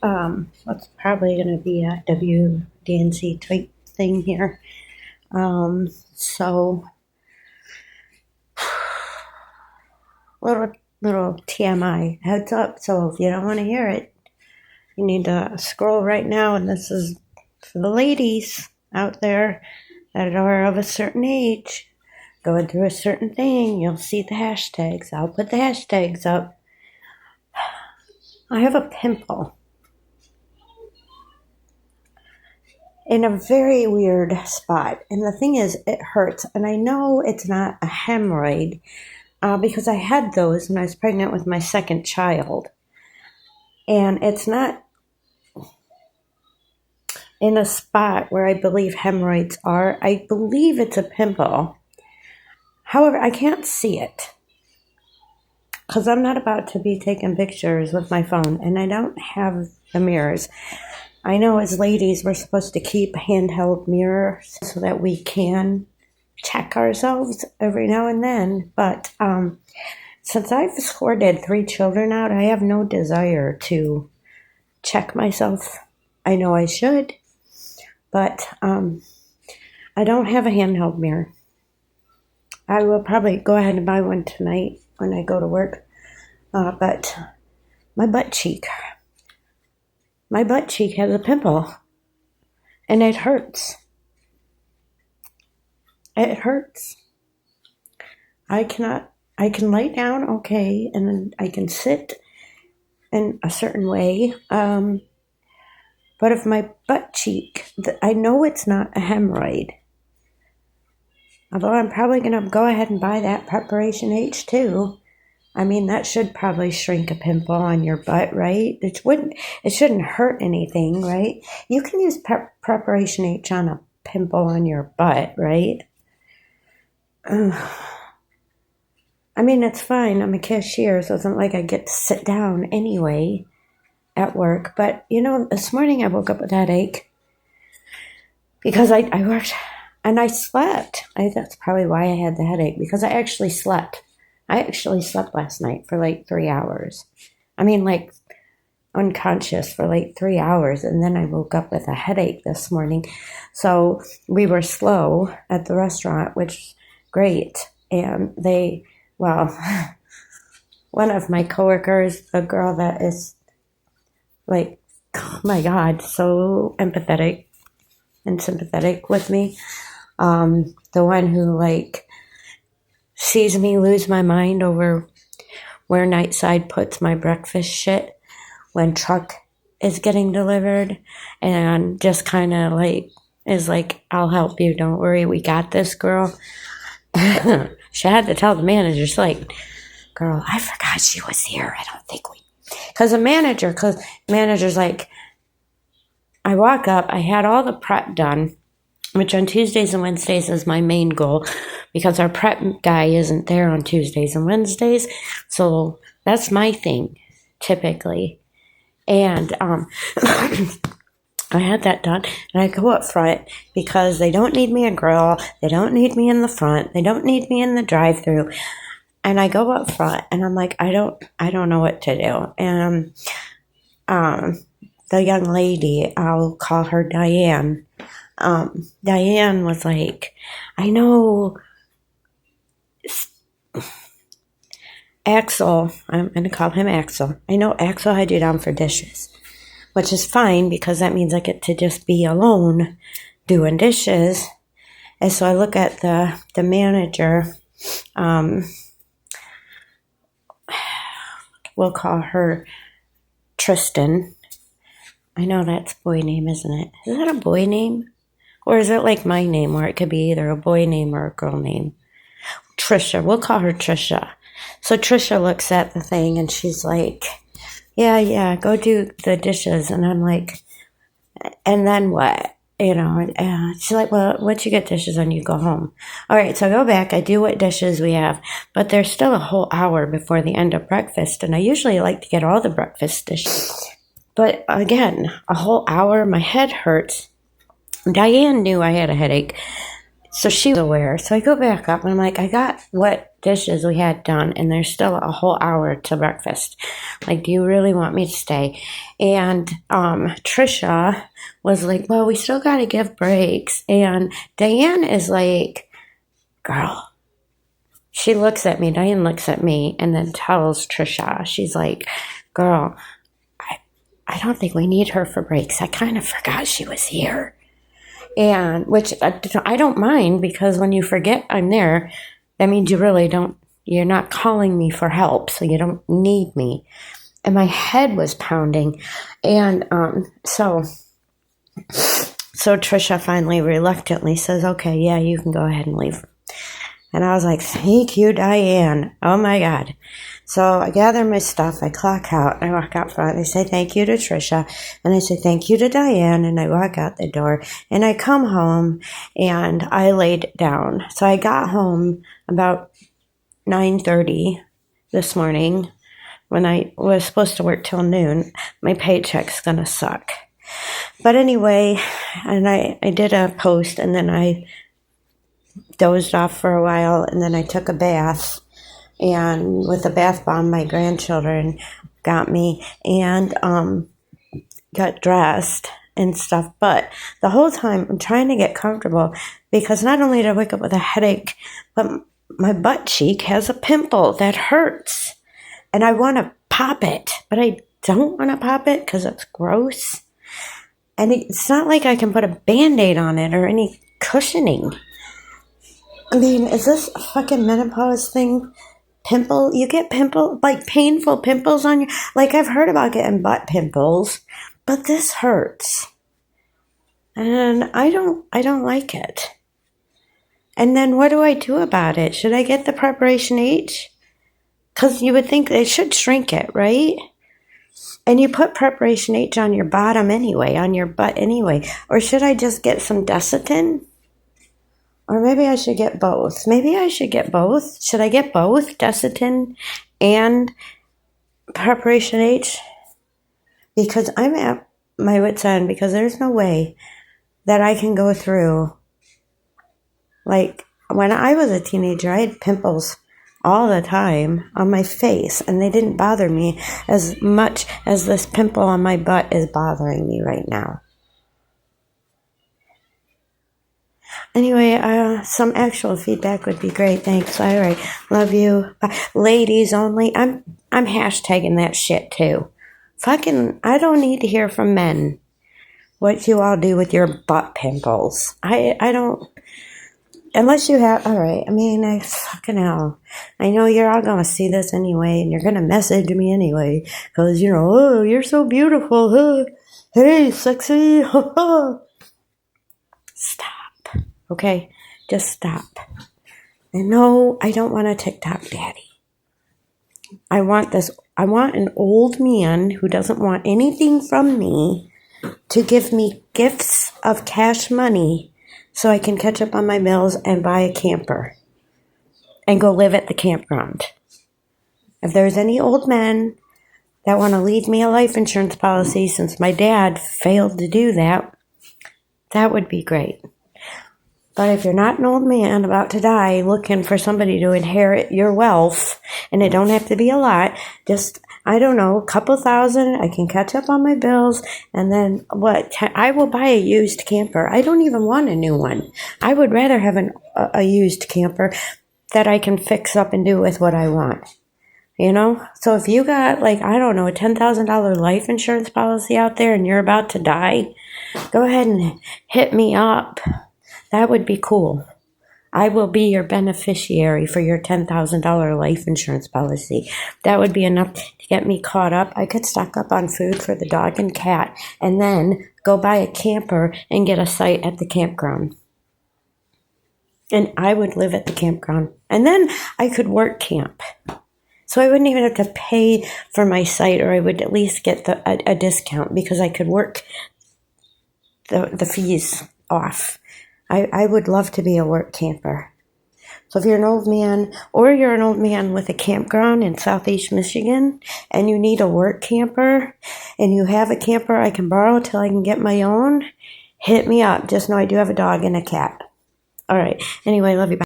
What's probably going to be a WDNC type thing here. So little TMI heads up. So if you don't want to hear it, you need to scroll right now. And this is for the ladies out there that are of a certain age, going through a certain thing. You'll see the hashtags. I'll put the hashtags up. I have a pimple in a very weird spot. And the thing is, it hurts. And I know it's not a hemorrhoid because I had those when I was pregnant with my second child. And it's not in a spot where I believe hemorrhoids are. I believe it's a pimple. However, I can't see it because I'm not about to be taking pictures with my phone and I don't have the mirrors. I know as ladies, we're supposed to keep handheld mirrors so that we can check ourselves every now and then. But since I've escorted 3 children out, I have no desire to check myself. I know I should, but I don't have a handheld mirror. I will probably go ahead and buy one tonight when I go to work. But my butt cheek has a pimple and it hurts. It hurts. I can lay down okay, and then I can sit in a certain way. But if my butt cheek, I know it's not a hemorrhoid. Although I'm probably going to go ahead and buy that Preparation H2. I mean, that should probably shrink a pimple on your butt, right? It shouldn't hurt anything, right? You can use Preparation H on a pimple on your butt, right? I mean, it's fine. I'm a cashier, so it's not like I get to sit down anyway at work. But, this morning I woke up with a headache because I worked and I slept. That's probably why I had the headache, because I actually slept. I actually slept last night for like 3 hours. I mean, like unconscious for like 3 hours. And then I woke up with a headache this morning. So we were slow at the restaurant, which is great. And one of my coworkers, a girl that is like, oh my God, so empathetic and sympathetic with me. The one who like sees me lose my mind over where Nightside puts my breakfast shit when truck is getting delivered, and just kind of like is like, I'll help you, don't worry, we got this, girl. She had to tell the manager, she's like, girl, I forgot she was here. I don't think because manager's like, I walk up, I had all the prep done, which on Tuesdays and Wednesdays is my main goal because our prep guy isn't there on Tuesdays and Wednesdays. So that's my thing typically. And I had that done, and I go up front because they don't need me a grill. They don't need me in the front. They don't need me in the drive-thru. And I go up front and I'm like, I don't know what to do. And the young lady, I'll call her Diane. Diane was like, I know Axel, I'm going to call him Axel. I know Axel had you down for dishes, which is fine because that means I get to just be alone doing dishes. And so I look at the manager, we'll call her Tristan. I know that's boy name, isn't it? Is that a boy name? Or is it like my name where it could be either a boy name or a girl name? Trisha. We'll call her Trisha. So Trisha looks at the thing and she's like, yeah, go do the dishes. And I'm like, and then what? She's like, well, once you get dishes on, you go home. All right, so I go back. I do what dishes we have. But there's still a whole hour before the end of breakfast. And I usually like to get all the breakfast dishes. But again, a whole hour, my head hurts. Diane knew I had a headache, so she was aware. So I go back up and I'm like, I got what dishes we had done, and there's still a whole hour to breakfast. Like, do you really want me to stay? And Trisha was like, well, we still got to give breaks. And Diane is like, girl. She looks at me, Diane looks at me, and then tells Trisha, she's like, girl, I don't think we need her for breaks. I kind of forgot she was here. And which I don't mind, because when you forget I'm there, that means you really don't, you're not calling me for help, so you don't need me. And my head was pounding. And so Trisha finally reluctantly says, okay, yeah, you can go ahead and leave. And I was like, thank you, Diane. Oh my God. So I gather my stuff, I clock out, I walk out front, I say thank you to Trisha, and I say thank you to Diane, and I walk out the door, and I come home, and I laid down. So I got home about 9:30 this morning, when I was supposed to work till noon. My paycheck's gonna suck. But anyway, and I did a post, and then I dozed off for a while, and then I took a bath. And with the bath bomb, my grandchildren got me, and got dressed and stuff. But the whole time I'm trying to get comfortable, because not only did I wake up with a headache, but my butt cheek has a pimple that hurts. And I want to pop it, but I don't want to pop it because it's gross. And it's not like I can put a Band-Aid on it or any cushioning. I mean, is this a fucking menopause thing? Pimple? You get like painful pimples on your... Like, I've heard about getting butt pimples, but this hurts. And I don't like it. And then what do I do about it? Should I get the Preparation H? Because you would think they should shrink it, right? And you put Preparation H on your bottom anyway, on your butt anyway. Or should I just get some Desitin? Or maybe I should get both. Maybe I should get both. Should I get both? Desitin and Preparation H? Because I'm at my wit's end, because there's no way that I can go through. Like, when I was a teenager, I had pimples all the time on my face, and they didn't bother me as much as this pimple on my butt is bothering me right now. Anyway, some actual feedback would be great. Thanks. All right. Love you. Bye. Ladies only. I'm hashtagging that shit too. Fucking, I don't need to hear from men what you all do with your butt pimples. I don't, unless you have, all right. I mean, I fucking hell. I know you're all going to see this anyway, and you're going to message me anyway, because, you know, oh, you're so beautiful. Huh? Hey, sexy. Stop. Okay, just stop. And no, I don't want a TikTok daddy. I want an old man who doesn't want anything from me to give me gifts of cash money so I can catch up on my bills and buy a camper and go live at the campground. If there's any old men that want to leave me a life insurance policy, since my dad failed to do that, that would be great. But if you're not an old man about to die looking for somebody to inherit your wealth, and it don't have to be a lot, just, I don't know, a couple thousand, I can catch up on my bills, and then I will buy a used camper. I don't even want a new one. I would rather have a used camper that I can fix up and do with what I want. You know? So if you got, like, I don't know, a $10,000 life insurance policy out there and you're about to die, go ahead and hit me up. That would be cool. I will be your beneficiary for your $10,000 life insurance policy. That would be enough to get me caught up. I could stock up on food for the dog and cat, and then go buy a camper and get a site at the campground. And I would live at the campground. And then I could work camp. So I wouldn't even have to pay for my site, or I would at least get a discount, because I could work the fees off. I would love to be a work camper. So if you're an old man, or you're an old man with a campground in Southeast Michigan, and you need a work camper, and you have a camper I can borrow till I can get my own, hit me up. Just know I do have a dog and a cat. All right. Anyway, love you. Bye.